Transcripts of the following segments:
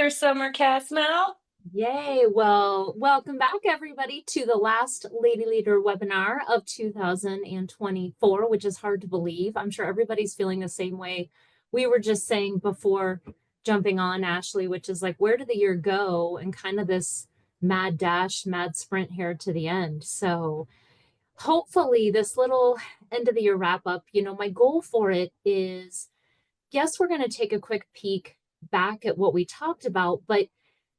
Dr. Summer Casmel. Yay. Well, welcome back, everybody, to the last Lady Leader webinar of 2024, which is hard to believe. I'm sure everybody's feeling the same way we were just saying before jumping on, Ashley, which is like, where did the year go? And kind of this mad dash, mad sprint here to the end. So hopefully this little end of the year wrap up, my goal for it is, yes, we're going to take a quick peek back at what we talked about, but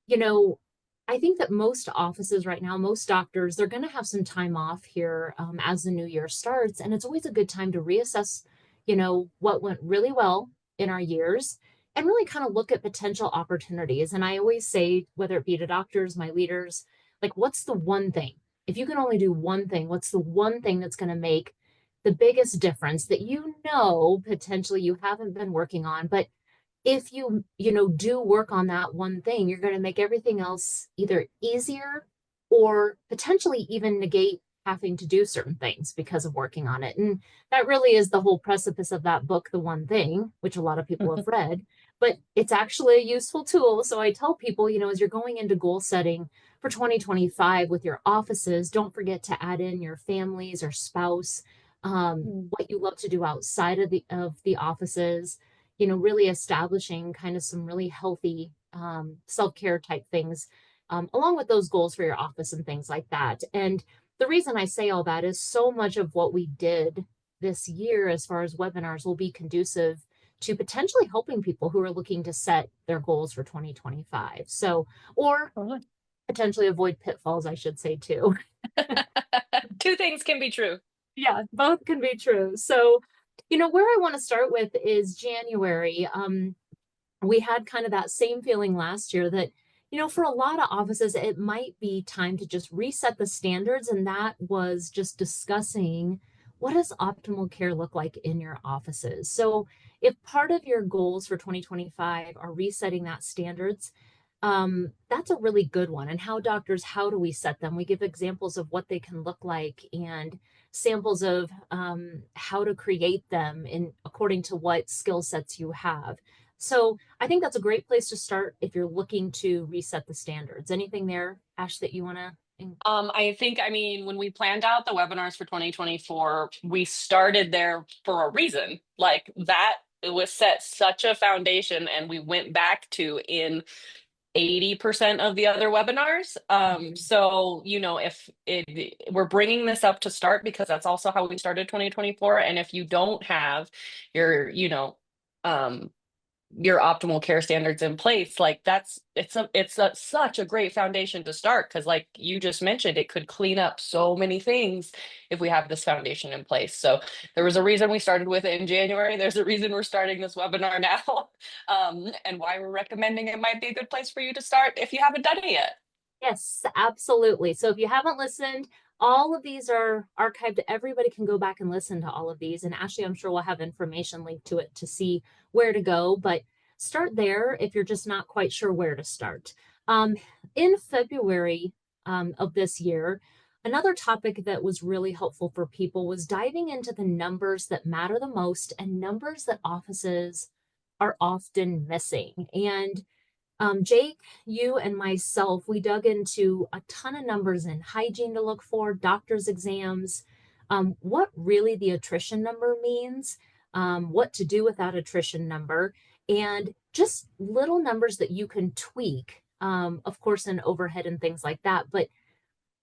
I think that most offices right now, most doctors, they're going to have some time off here as the new year starts. And it's always a good time to reassess, what went really well in our years and really kind of look at potential opportunities. And I always say, whether it be to doctors, my leaders, like, what's the one thing? If you can only do one thing, what's the one thing that's going to make the biggest difference that potentially you haven't been working on, but if you do work on that one thing, you're going to make everything else either easier or potentially even negate having to do certain things because of working on it. And that really is the whole precipice of that book, The One Thing, which a lot of people have read, but it's actually a useful tool. So I tell people, as you're going into goal setting for 2025 with your offices, don't forget to add in your families or spouse, what you love to do outside of the offices, really establishing kind of some really healthy self-care type things along with those goals for your office and things like that. And the reason I say all that is so much of what we did this year as far as webinars will be conducive to potentially helping people who are looking to set their goals for 2025. So, or potentially avoid pitfalls, I should say too. Two things can be true. Yeah, both can be true. So, where I want to start with is January. We had kind of that same feeling last year that, for a lot of offices, it might be time to just reset the standards. And that was just discussing, what does optimal care look like in your offices? So if part of your goals for 2025 are resetting that standards, that's a really good one. And how do we set them? We give examples of what they can look like and samples of how to create them according to what skill sets you have. So I think that's a great place to start if you're looking to reset the standards. Anything there, Ash, that you want to? When we planned out the webinars for 2024, we started there for a reason. Like that, it was set such a foundation, and we went back to in 80% of the other webinars. So, we're bringing this up to start because that's also how we started 2024. And if you don't have your, your optimal care standards in place, like such a great foundation to start, because like you just mentioned, it could clean up so many things if we have this foundation in place. So there was a reason we started with it in January. There's a reason we're starting this webinar now, and why we're recommending it might be a good place for you to start if you haven't done it yet. Yes, absolutely. So if you haven't listened, all of these are archived. Everybody can go back and listen to all of these. And Ashley, I'm sure we'll have information linked to it to see where to go, but start there if you're just not quite sure where to start. In February of this year, another topic that was really helpful for people was diving into the numbers that matter the most and numbers that offices are often missing. And Jake, you and myself, we dug into a ton of numbers in hygiene to look for, doctor's exams, what really the attrition number means, what to do with that attrition number, and just little numbers that you can tweak, of course, in overhead and things like that. But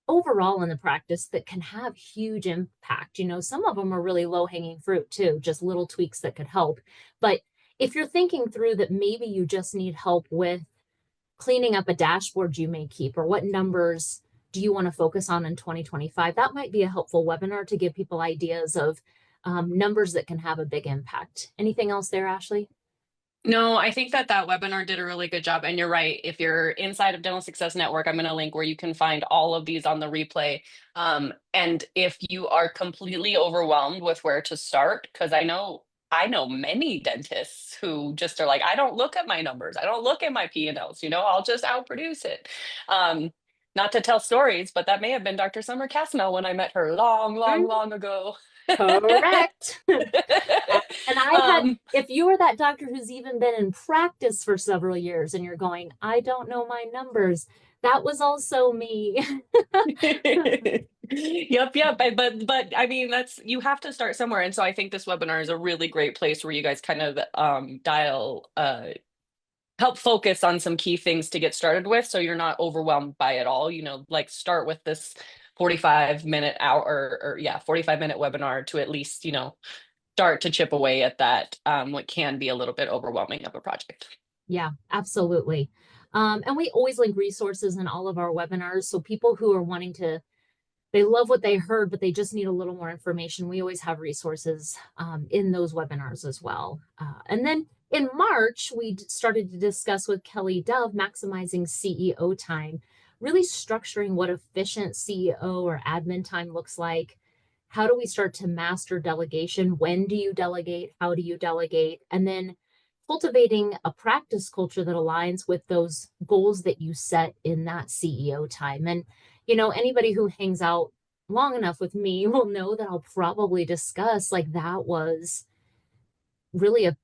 overall in the practice that can have huge impact. Some of them are really low-hanging fruit too, just little tweaks that could help. But if you're thinking through that maybe you just need help with cleaning up a dashboard you may keep, or what numbers do you want to focus on in 2025, that might be a helpful webinar to give people ideas of numbers that can have a big impact. Anything else there, Ashley? No, I think that webinar did a really good job. And you're right. If you're inside of Dental Success Network, I'm going to link where you can find all of these on the replay. And if you are completely overwhelmed with where to start, because I know many dentists who just are like, I don't look at my numbers. I don't look at my P&Ls, I'll just outproduce it. Not to tell stories, but that may have been Dr. Summer Casmel when I met her long, long, long ago. Correct. And I had, um, if you were that doctor who's even been in practice for several years and you're going, I don't know my numbers, that was also me. yep. But I mean, that's you have to start somewhere. And so I think this webinar is a really great place where you guys kind of dial help focus on some key things to get started with so you're not overwhelmed by it all. Like start with this 45-minute hour or yeah, 45-minute webinar to at least, start to chip away at that what can be a little bit overwhelming of a project. Yeah, absolutely. And we always link resources in all of our webinars. So people who are wanting to, they love what they heard, but they just need a little more information. We always have resources in those webinars as well. And then in March, we started to discuss with Kelly Dove maximizing CEO time, really structuring what efficient CEO or admin time looks like. How do we start to master delegation? When do you delegate? How do you delegate? And then cultivating a practice culture that aligns with those goals that you set in that CEO time. And, anybody who hangs out long enough with me will know that I'll probably discuss like that was really a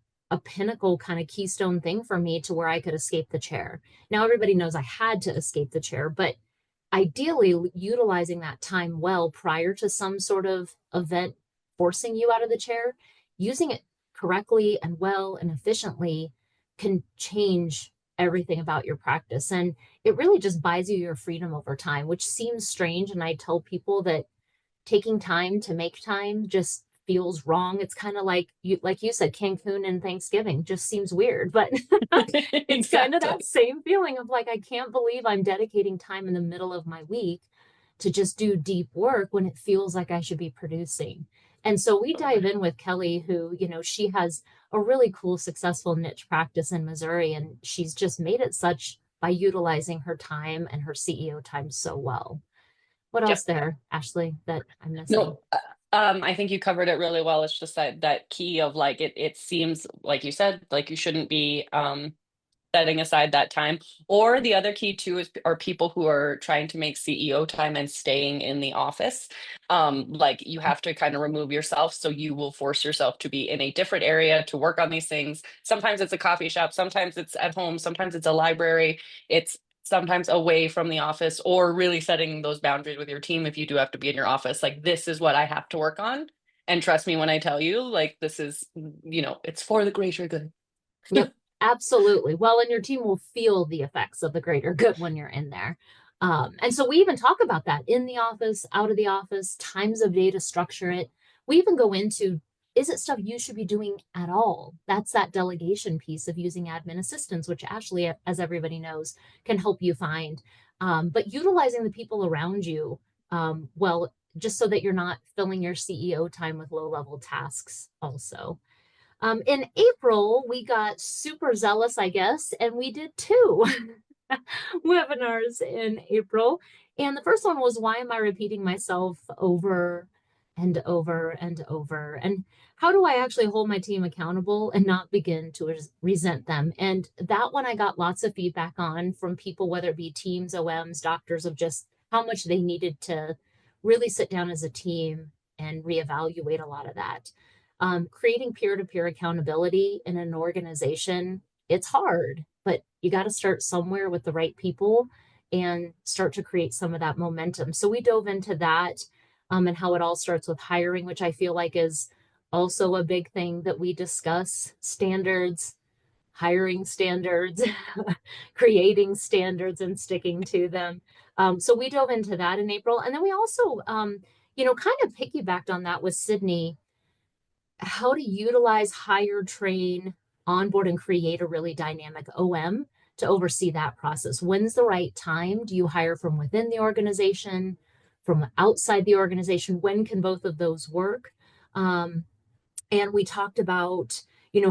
pinnacle kind of keystone thing for me to where I could escape the chair. Now, everybody knows I had to escape the chair, but ideally utilizing that time well prior to some sort of event forcing you out of the chair, using it correctly and well and efficiently can change everything about your practice. And it really just buys you your freedom over time, which seems strange. And I tell people that taking time to make time just feels wrong. It's kind of like you said, Cancun and Thanksgiving just seems weird, but it's kind of that Exactly. same feeling of like, I can't believe I'm dedicating time in the middle of my week to just do deep work when it feels like I should be producing. And so we dive in with Kelly, who, she has a really cool, successful niche practice in Missouri, and she's just made it such by utilizing her time and her CEO time so well. What else Yep. there, Ashley, that I'm missing? No, I think you covered it really well. It's just that key of like it seems like you said, like you shouldn't be setting aside that time. Or the other key too are people who are trying to make CEO time and staying in the office. Like you have to kind of remove yourself. So you will force yourself to be in a different area to work on these things. Sometimes it's a coffee shop, sometimes it's at home, sometimes it's a library. It's sometimes away from the office, or really setting those boundaries with your team if you do have to be in your office. Like this is what I have to work on. And trust me when I tell you, like this is, it's for the greater good. Yep, absolutely. Well, and your team will feel the effects of the greater good when you're in there. And so we even talk about that in the office, out of the office, times of day to structure it. We even go into, is it stuff you should be doing at all? That's that delegation piece of using admin assistance, which Ashley, as everybody knows, can help you find. But utilizing the people around you, well, just so that you're not filling your CEO time with low level tasks also. In April, we got super zealous, I guess, and we did two webinars in April. And the first one was, why am I repeating myself over and over and over? And how do I actually hold my team accountable and not begin to resent them? And that one I got lots of feedback on from people, whether it be teams, OMs, doctors, of just how much they needed to really sit down as a team and reevaluate a lot of that. Creating peer-to-peer accountability in an organization, it's hard, but you got to start somewhere with the right people and start to create some of that momentum. So we dove into that, and how it all starts with hiring, which I feel like is also a big thing that we discuss: standards, hiring standards, creating standards and sticking to them. So we dove into that in April. And then we also, kind of piggybacked on that with Sydney, how to utilize, hire, train, onboard, and create a really dynamic OM to oversee that process. When's the right time? Do you hire from within the organization, from outside the organization? When can both of those work? And we talked about,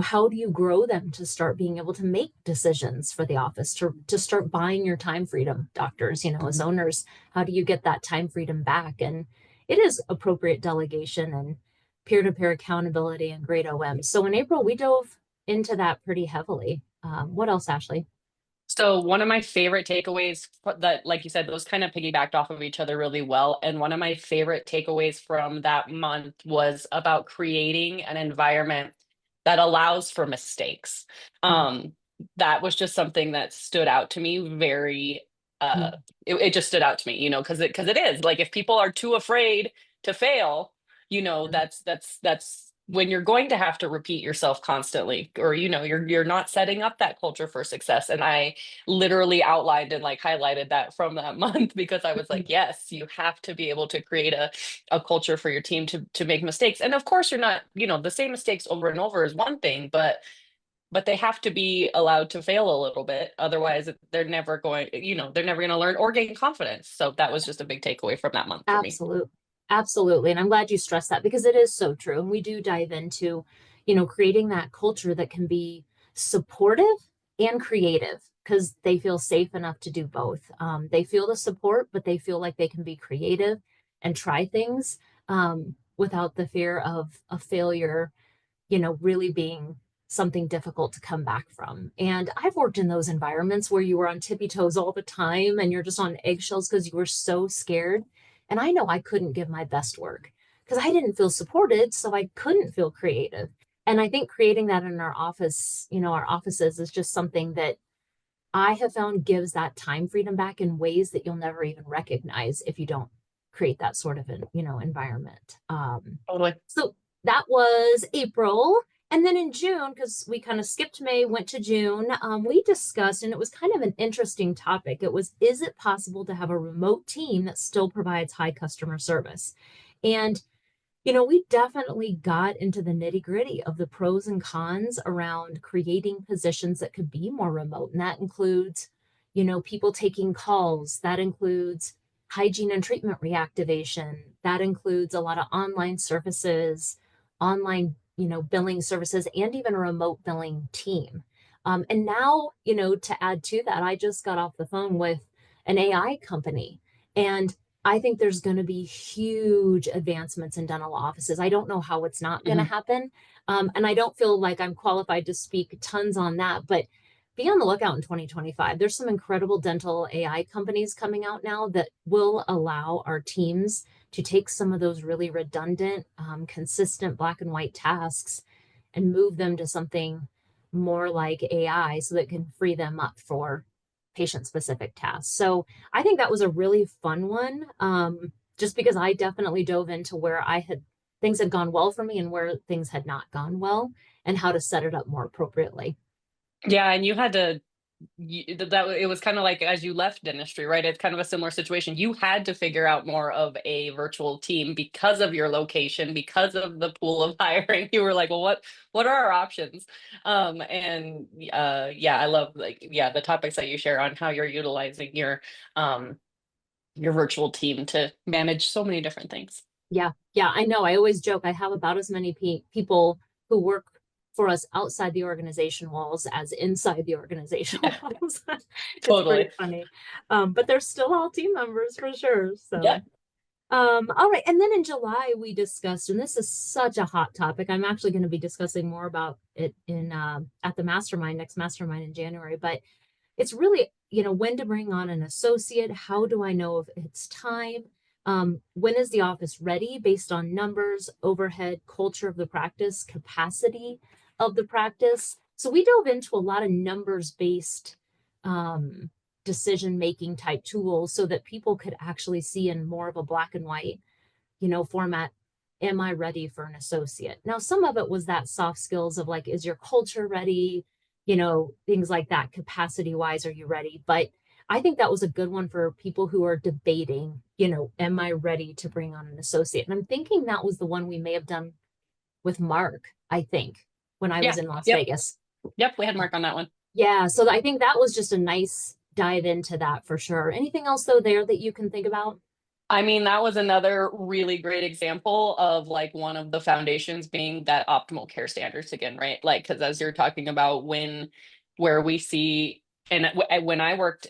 how do you grow them to start being able to make decisions for the office, to start buying your time freedom, doctors, as owners, how do you get that time freedom back? And it is appropriate delegation and peer-to-peer accountability and great OM. So in April, we dove into that pretty heavily. What else, Ashley? So one of my favorite takeaways that, like you said, those kind of piggybacked off of each other really well. And one of my favorite takeaways from that month was about creating an environment that allows for mistakes. Mm, Um, that was just something that stood out to me very, uh, mm, it just stood out to me, because it is like if people are too afraid to fail, mm. that's when you're going to have to repeat yourself constantly, or you're not setting up that culture for success. And I literally outlined and like highlighted that from that month, because I was like, Mm. yes, you have to be able to create a culture for your team to make mistakes. And of course you're not, the same mistakes over and over is one thing, but they have to be allowed to fail a little bit. Otherwise they're never going to learn or gain confidence. So that was just a big takeaway from that month for me. Absolutely. Absolutely. And I'm glad you stressed that because it is so true. And we do dive into, creating that culture that can be supportive and creative because they feel safe enough to do both. They feel the support, but they feel like they can be creative and try things without the fear of a failure, really being something difficult to come back from. And I've worked in those environments where you were on tippy toes all the time and you're just on eggshells because you were so scared. And I know I couldn't give my best work because I didn't feel supported, so I couldn't feel creative. And I think creating that in our office, our offices is just something that I have found gives that time freedom back in ways that you'll never even recognize if you don't create that sort of an, environment. Totally. So that was April. And then in June, because we kind of skipped May, went to June, we discussed, and it was kind of an interesting topic. It was, is it possible to have a remote team that still provides high customer service? And we definitely got into the nitty gritty of the pros and cons around creating positions that could be more remote. And that includes, people taking calls, that includes hygiene and treatment reactivation, that includes a lot of online services, online, billing services, and even a remote billing team. And now, to add to that, I just got off the phone with an AI company. And I think there's going to be huge advancements in dental offices. I don't know how it's not going to Mhm. happen. And I don't feel like I'm qualified to speak tons on that, but be on the lookout in 2025. There's some incredible dental AI companies coming out now that will allow our teams to take some of those really redundant, consistent black and white tasks and move them to something more like AI so that it can free them up for patient specific tasks. So I think that was a really fun one. Just because I definitely dove into where things had gone well for me and where things had not gone well and how to set it up more appropriately. Yeah, and you had to it was kind of like as you left dentistry, right? It's kind of a similar situation. You had to figure out more of a virtual team because of your location, because of the pool of hiring. You were like, well, what are our options? And yeah, I love the topics that you share on how you're utilizing your virtual team to manage so many different things. Yeah. Yeah. I know. I always joke I have about as many people who work for us outside the organization walls as inside the organization walls. It's pretty Totally. funny. But they're still all team members for sure. So. Yep. All right. And then in July, we discussed, and this is such a hot topic. I'm actually going to be discussing more about it in at the mastermind, next mastermind in January. But it's really, when to bring on an associate. How do I know if it's time? When is the office ready based on numbers, overhead, culture of the practice, capacity of the practice? So we dove into a lot of numbers based um, decision making type tools so that people could actually see in more of a black and white, format. Am I ready for an associate? Now, some of it was that soft skills of like, is your culture ready? Things like that, capacity wise, are you ready? But I think that was a good one for people who are debating, am I ready to bring on an associate? And I'm thinking that was the one we may have done with Mark, I think, when I was Yeah. in Las Yep. Vegas. Yep. We had Mark on that one. Yeah, so I think that was just a nice dive into that for sure. Anything else though there that you can think about? I mean, that was another really great example of like one of the foundations being that optimal care standards again, right? Like, because as you're talking about where we see, and when I worked,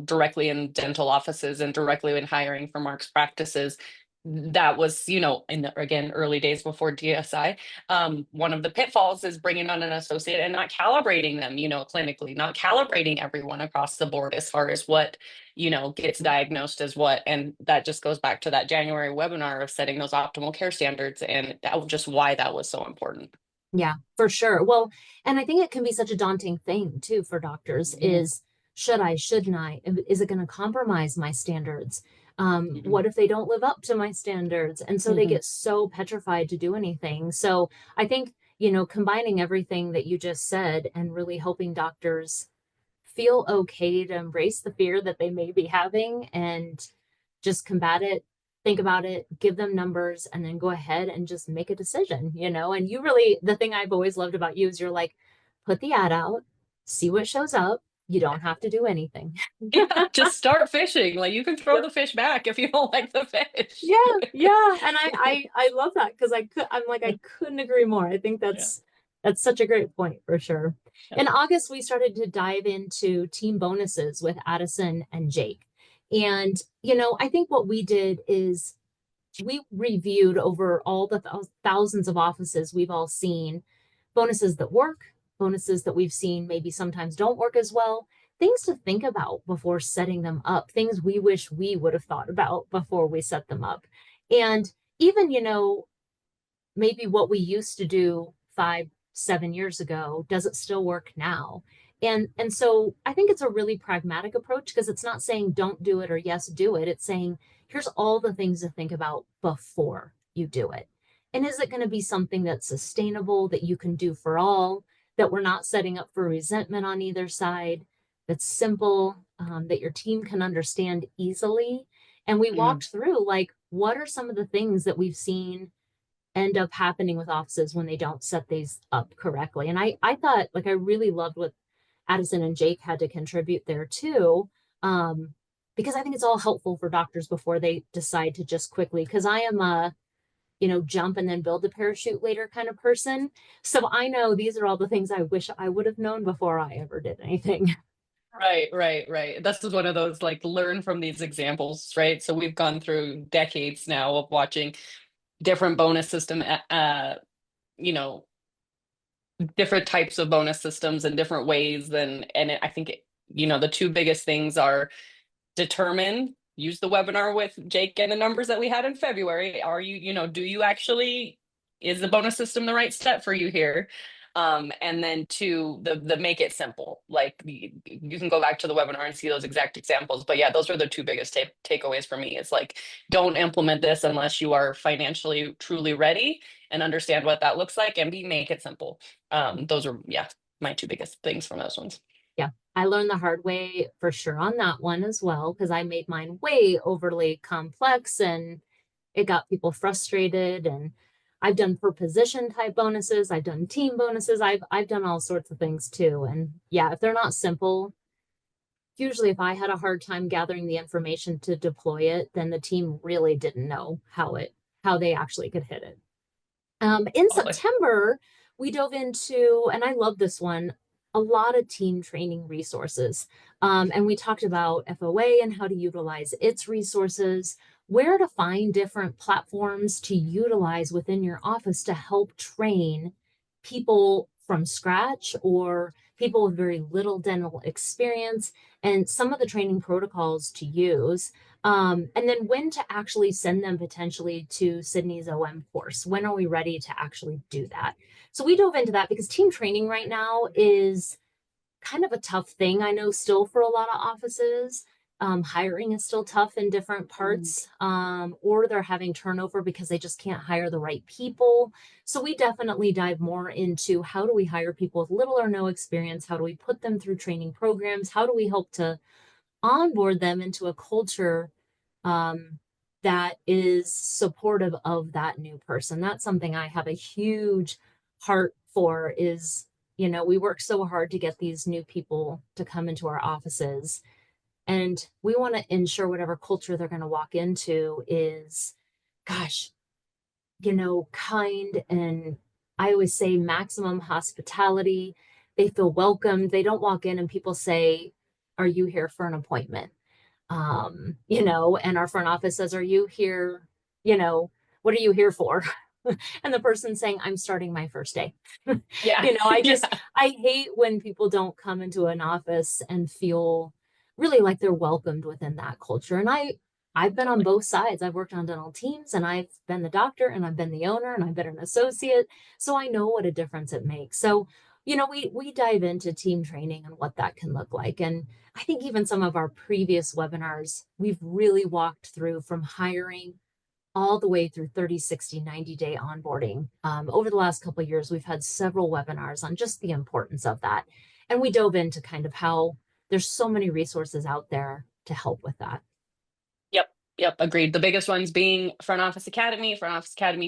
directly in dental offices and directly in hiring for Mark's practices, that was, in the, again, early days before DSI. One of the pitfalls is bringing on an associate and not calibrating them, clinically, not calibrating everyone across the board as far as what, gets diagnosed as what. And that just goes back to that January webinar of setting those optimal care standards, and that was just why that was so important. Yeah, for sure. Well, and I think it can be such a daunting thing too for doctors is should I, shouldn't I? Is it going to compromise my standards? What if they don't live up to my standards? And so they get so petrified to do anything. So I think, combining everything that you just said and really helping doctors feel okay to embrace the fear that they may be having and just combat it, think about it, give them numbers, and then go ahead and just make a decision, And you really, the thing I've always loved about you is you're like, put the ad out, see what shows up. You don't have to do anything. Yeah, just start fishing. Like, you can throw the fish back if you don't like the fish. Yeah. And I love that because I couldn't agree more. I think that's such a great point for sure. Yeah. In August, we started to dive into team bonuses with Addison and Jake. And, I think what we did is we reviewed over all the thousands of offices we've all seen, bonuses that work, bonuses that we've seen maybe sometimes don't work as well, things to think about before setting them up, things we wish we would have thought about before we set them up. And even, maybe what we used to do 5-7 years ago, does it still work now? And so I think it's a really pragmatic approach because it's not saying don't do it or yes, do it. It's saying here's all the things to think about before you do it. And is it going to be something that's sustainable, that you can do for all, that we're not setting up for resentment on either side, that's simple, that your team can understand easily? And we walked through like, what are some of the things that we've seen end up happening with offices when they don't set these up correctly? And I thought, like, I really loved what Addison and Jake had to contribute there too, because I think it's all helpful for doctors before they decide to just quickly, because I am a, jump and then build the parachute later kind of person. So I know these are all the things I wish I would have known before I ever did anything. Right. This is one of those, like, learn from these examples, right? So we've gone through decades now of watching different bonus system, different types of bonus systems in different ways. I think, the two biggest things are use the webinar with Jake and the numbers that we had in February. Are you, do you actually, is the bonus system the right step for you here? And then two, the make it simple. Like, you can go back to the webinar and see those exact examples. But yeah, those are the two biggest takeaways for me. It's like, don't implement this unless you are financially truly ready and understand what that looks like, and make it simple. Those are, my two biggest things from those ones. Yeah, I learned the hard way for sure on that one as well, because I made mine way overly complex and it got people frustrated. And I've done per position type bonuses, I've done team bonuses, I've done all sorts of things too. And yeah, if they're not simple, usually if I had a hard time gathering the information to deploy it, then the team really didn't know how they actually could hit it. In September, we dove into, and I love this one, a lot of team training resources. And we talked about FOA and how to utilize its resources, where to find different platforms to utilize within your office to help train people from scratch or people with very little dental experience, and some of the training protocols to use. And then when to actually send them potentially to Sydney's OM course. When are we ready to actually do that? So we dove into that because team training right now is kind of a tough thing. I know still for a lot of offices, hiring is still tough in different parts, or they're having turnover because they just can't hire the right people. So we definitely dive more into how do we hire people with little or no experience? How do we put them through training programs? How do we help to onboard them into a culture that is supportive of that new person? That's something I have a huge heart for is, we work so hard to get these new people to come into our offices, and we want to ensure whatever culture they're going to walk into is, gosh, kind. And I always say maximum hospitality. They feel welcomed. They don't walk in and people say, are you here for an appointment? And our front office says, are you here what are you here for? And the person saying, I'm starting my first day. Yeah. Yeah. I hate when people don't come into an office and feel really like they're welcomed within that culture. And I've been on Totally. both sides. I've worked on dental teams, and I've been the doctor, and I've been the owner, and I've been an associate. So I know what a difference it makes. So, we dive into team training and what that can look like. And I think even some of our previous webinars, we've really walked through from hiring all the way through 30, 60, 90-day onboarding. Over the last couple of years, we've had several webinars on just the importance of that. And we dove into kind of how there's so many resources out there to help with that. Yep. Yep. Agreed. The biggest ones being Front Office Academy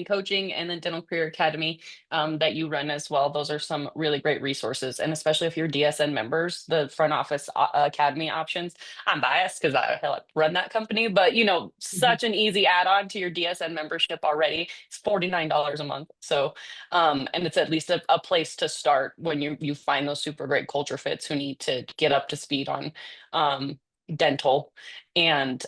coaching, and then Dental Career Academy that you run as well. Those are some really great resources. And especially if you're DSN members, the Front Office Academy options. I'm biased because I help run that company, but Mhm. such an easy add on to your DSN membership already. It's $49 a month. So, and it's at least a place to start when you find those super great culture fits who need to get up to speed on dental and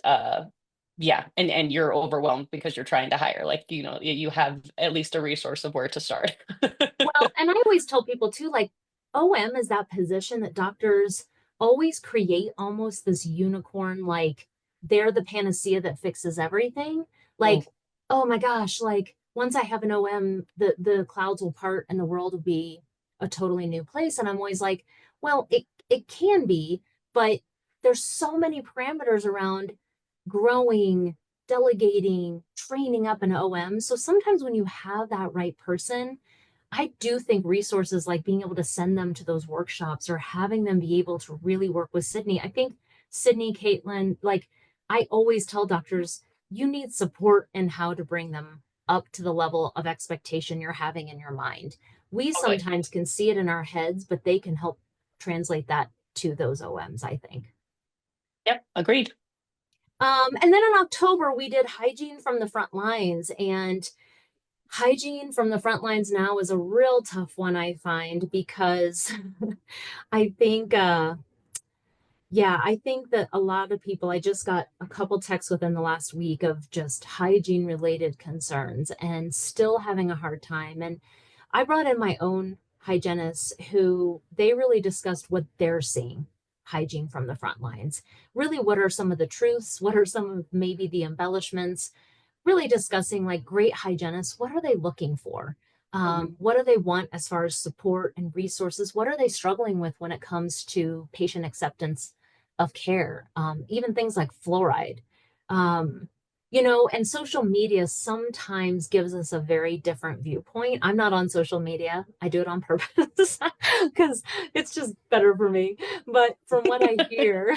yeah, and you're overwhelmed because you're trying to hire. Like, you have at least a resource of where to start. Well, and I always tell people too, like OM is that position that doctors always create almost this unicorn, like they're the panacea that fixes everything. Mm, Like, oh my gosh, like once I have an OM, the clouds will part and the world will be a totally new place. And I'm always like, well, it can be, but there's so many parameters around growing, delegating, training up an OM. So sometimes when you have that right person, I do think resources like being able to send them to those workshops or having them be able to really work with Sydney. I think Sydney, Caitlin, like I always tell doctors, you need support in how to bring them up to the level of expectation you're having in your mind. We totally. sometimes can see it in our heads, but they can help translate that to those OMs, I think. Yep, agreed. And then in October, we did hygiene from the front lines, and hygiene from the front lines now is a real tough one, I find, because I think, yeah, I think that a lot of people, I just got a couple texts within the last week of just hygiene related concerns and still having a hard time. And I brought in my own hygienist who they really discussed what they're seeing hygiene from the front lines. Really, what are some of the truths? What are some of maybe the embellishments? Really discussing like great hygienists, what are they looking for? Mhm. What do they want as far as support and resources? What are they struggling with when it comes to patient acceptance of care? Even things like fluoride. Um, and social media sometimes gives us a very different viewpoint. I'm not on social media. I do it on purpose because it's just better for me. But from what I hear,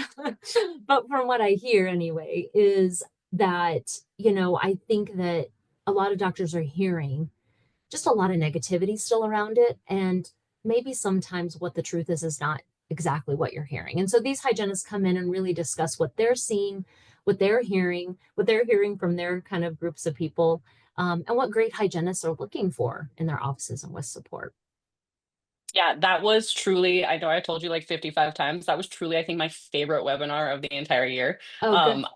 but from what I hear anyway, is that, I think that a lot of doctors are hearing just a lot of negativity still around it. And maybe sometimes what the truth is not exactly what you're hearing. And so these hygienists come in and really discuss what they're seeing, what they're hearing from their kind of groups of people, and what great hygienists are looking for in their offices and with support. Yeah, that was truly, I know I told you like 55 times. That was truly, I think, my favorite webinar of the entire year. Oh, good. Um,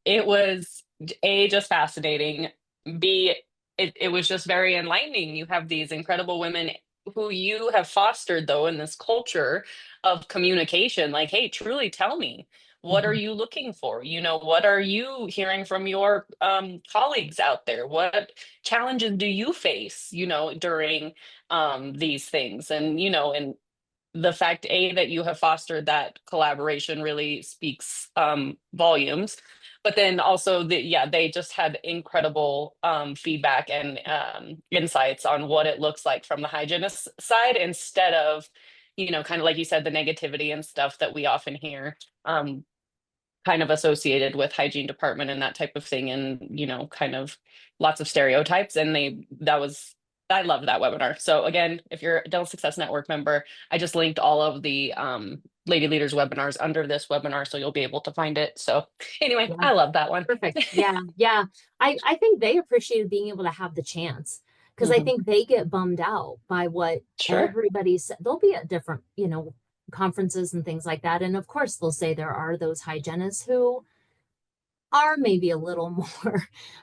it was A, just fascinating. B, it was just very enlightening. You have these incredible women who you have fostered though in this culture of communication. Like, hey, truly tell me, what are Mhm. you looking for? What are you hearing from your colleagues out there? What challenges do you face, during these things? And the fact that you have fostered that collaboration really speaks volumes, but then also yeah, they just had incredible feedback and insights on what it looks like from the hygienist side, instead of kind of like you said, the negativity and stuff that we often hear um, kind of associated with hygiene department and that type of thing, and kind of lots of stereotypes. And I loved that webinar. So again, if you're a Dental Success Network member, I just linked all of the Lady Leaders webinars under this webinar, so you'll be able to find it. So anyway, Yeah. I love that one. Perfect. Yeah. Yeah. I think they appreciated being able to have the chance because I Mhm. think they get bummed out by what Sure. everybody said. They'll be at different, conferences and things like that. And of course, they'll say there are those hygienists who are maybe a little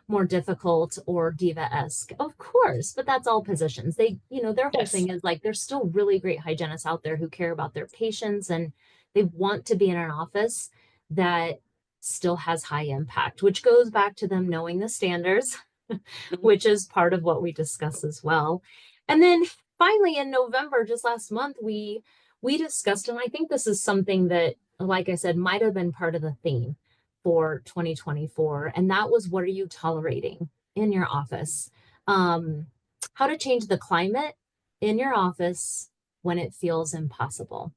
more difficult or diva-esque, of course, but that's all positions. They, their whole Yes. thing is like there's still really great hygienists out there who care about their patients and they want to be in an office that still has high impact, which goes back to them knowing the standards, Mhm. which is part of what we discuss as well. And then finally in November, just last month, we discussed, and I think this is something that, like I said, might have been part of the theme for 2024. And that was, what are you tolerating in your office? Um, how to change the climate in your office when it feels impossible.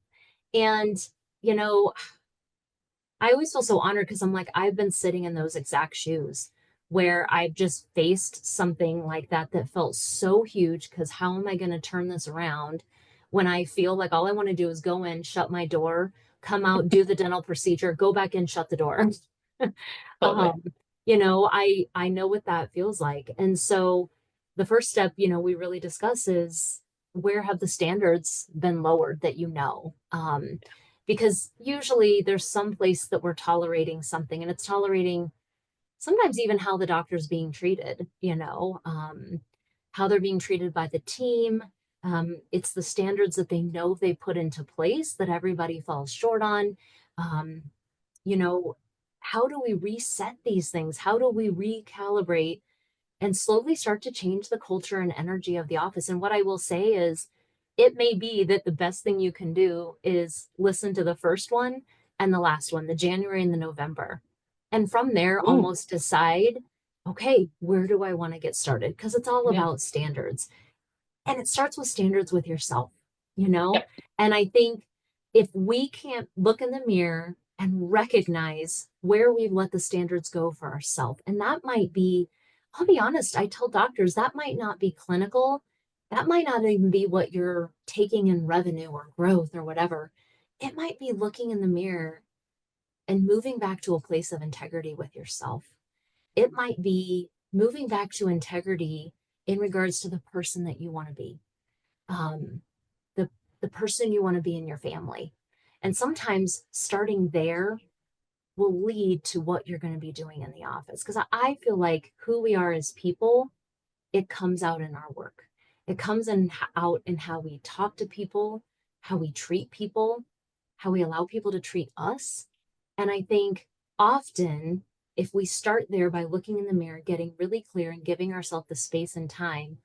And, you know, I always feel so honored because I'm like, I've been sitting in those exact shoes where I've just faced something like that that felt so huge. Because how am I going to turn this around when I feel like all I want to do is go in, shut my door, come out, do the dental procedure, go back in, shut the door. Totally. um, I know what that feels like. And so the first step, we really discuss is, where have the standards been lowered that because usually there's some place that we're tolerating something, and it's tolerating sometimes even how the doctor's being treated, how they're being treated by the team. It's the standards that they know they put into place that everybody falls short on. Um, you know, how do we reset these things? How do we recalibrate and slowly start to change the culture and energy of the office? And what I will say is, it may be that the best thing you can do is listen to the first one and the last one, the January and the November. And from there, Ooh, almost decide, okay, where do I want to get started? Because it's all yeah. about standards. And it starts with standards with yourself, you know? Yep. And I think if we can't look in the mirror and recognize where we've let the standards go for ourselves, and that might be, I'll be honest, I tell doctors that might not be clinical. That might not even be what you're taking in revenue or growth or whatever. It might be looking in the mirror and moving back to a place of integrity with yourself. It might be moving back to integrity in regards to the person that you want to be, um, the the person you want to be in your family. And sometimes starting there will lead to what you're going to be doing in the office. Because I feel like who we are as people, it comes out in our work. It comes out in how we talk to people, how we treat people, how we allow people to treat us. And I think often, if we start there by looking in the mirror, getting really clear and giving ourselves the space and time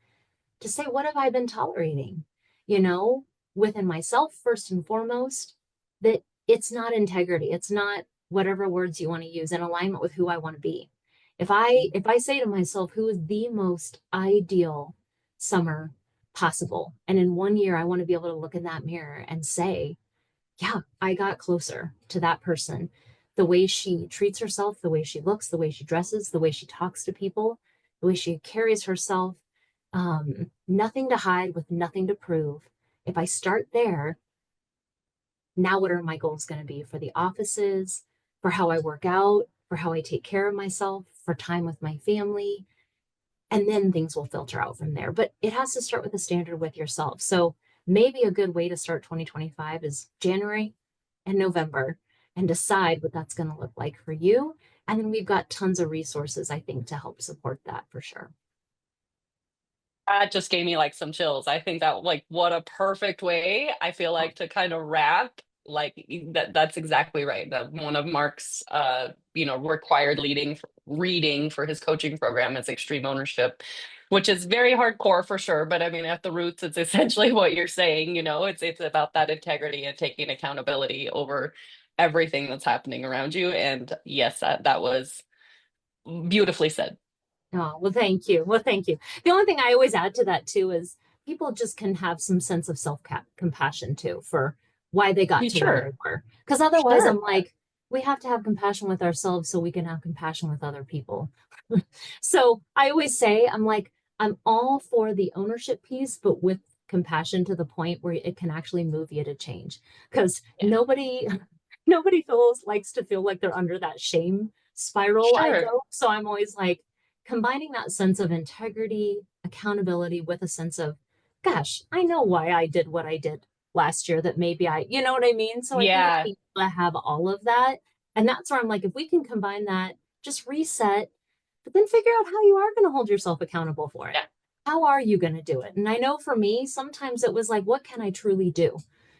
to say, what have I been tolerating? You know, within myself, first and foremost, that it's not integrity. It's not whatever words you want to use in alignment with who I want to be. If I say to myself, who is the most ideal summer possible? And in 1 year, I want to be able to look in that mirror and say, yeah, I got closer to that person. The way she treats herself, the way she looks, the way she dresses, the way she talks to people, the way she carries herself, nothing to hide with nothing to prove. If I start there, now what are my goals going to be for the offices, for how I work out, for how I take care of myself, for time with my family? And then things will filter out from there. But it has to start with a standard with yourself. So maybe a good way to start 2025 is January and November and decide what that's going to look like for you. And then we've got tons of resources, I think, to help support that for sure. That just gave me like some chills. I think that like what a perfect way I feel Oh, like to kind of wrap that's exactly right. That one of Mark's required reading for his coaching program is extreme ownership, which is very hardcore for sure. But I mean, at the roots, it's essentially what you're saying, it's about that integrity and taking accountability over everything that's happening around you. And yes, that was beautifully said. oh, well, thank you. Well, thank you. The only thing I always add to that too is people just can have some sense of self compassion too for why they got to where they Sure, were. Because otherwise, sure. I'm like, we have to have compassion with ourselves so we can have compassion with other people. So I always say, I'm like, I'm all for the ownership piece, but with compassion to the point where it can actually move you to change. Because Yeah, nobody likes to feel like they're under that shame spiral I sure. go. So I'm always like combining that sense of integrity, accountability with a sense of, gosh, I know why I did what I did last year, that maybe you know what I mean? So I think it's Yeah. being able to have all of that. And that's where I'm like, if we can combine that just reset, but then figure out how you are going to hold yourself accountable for it. Yeah. How are you going to do it? And I know for me, sometimes it was like, what can I truly do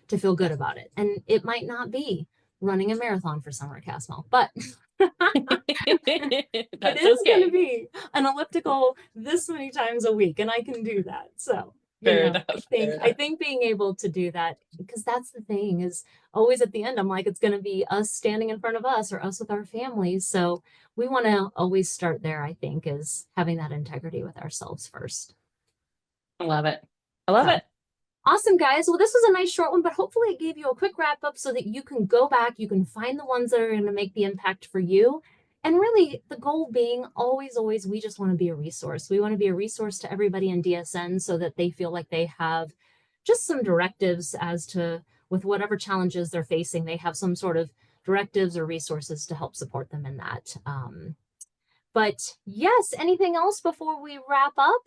to feel good about it? And it might not be running a marathon for Summer Casmo, but it That's is going to okay. be an elliptical this many times a week, and I can do that. So, Fair I enough. think being able to do that, because that's the thing, is always at the end, I'm like, it's going to be us standing in front of us or us with our families. So we want to always start there, I think, is having that integrity with ourselves first. I love it. I love So it. awesome, guys. Well, this was a nice short one, but hopefully it gave you a quick wrap up so that you can go back, you can find the ones that are going to make the impact for you. And really, the goal being always, always, we just want to be a resource. We want to be a resource to everybody in DSN so that they feel like they have just some directives as to, with whatever challenges they're facing, they have some sort of directives or resources to help support them in that. But yes, anything else before we wrap up?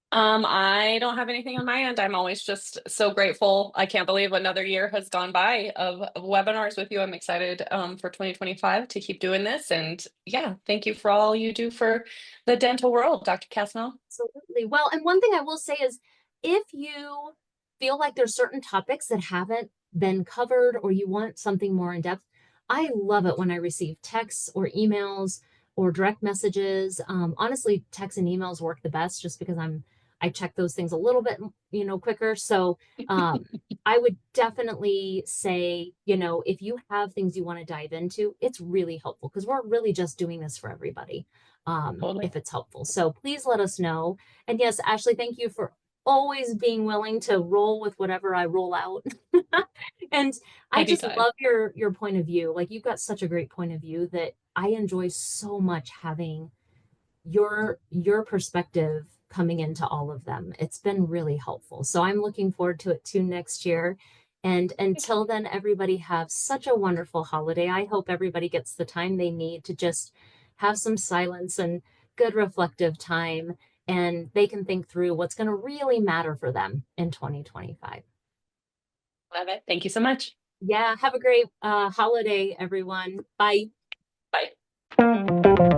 I don't have anything on my end. I'm always just so grateful. I can't believe another year has gone by of webinars with you. I'm excited for 2025 to keep doing this. And yeah, thank you for all you do for the dental world, Dr. Casnell. Absolutely. Well, and one thing I will say is if you feel like there's certain topics that haven't been covered or you want something more in depth, I love it when I receive texts or emails or direct messages. Honestly, texts and emails work the best just because I check those things a little bit, quicker. So I would definitely say, if you have things you want to dive into, it's really helpful because we're really just doing this for everybody. Totally. If it's helpful. So please let us know. And yes, Ashley, thank you for always being willing to roll with whatever I roll out. And I just Anytime. love your point of view. Like you've got such a great point of view that I enjoy so much having your perspective coming into all of them. It's been really helpful. So I'm looking forward to it too next year. And until then, everybody have such a wonderful holiday. I hope everybody gets the time they need to just have some silence and good reflective time, and they can think through what's going to really matter for them in 2025. Love it. Thank you so much. Yeah, have a great holiday, everyone. Bye. Bye.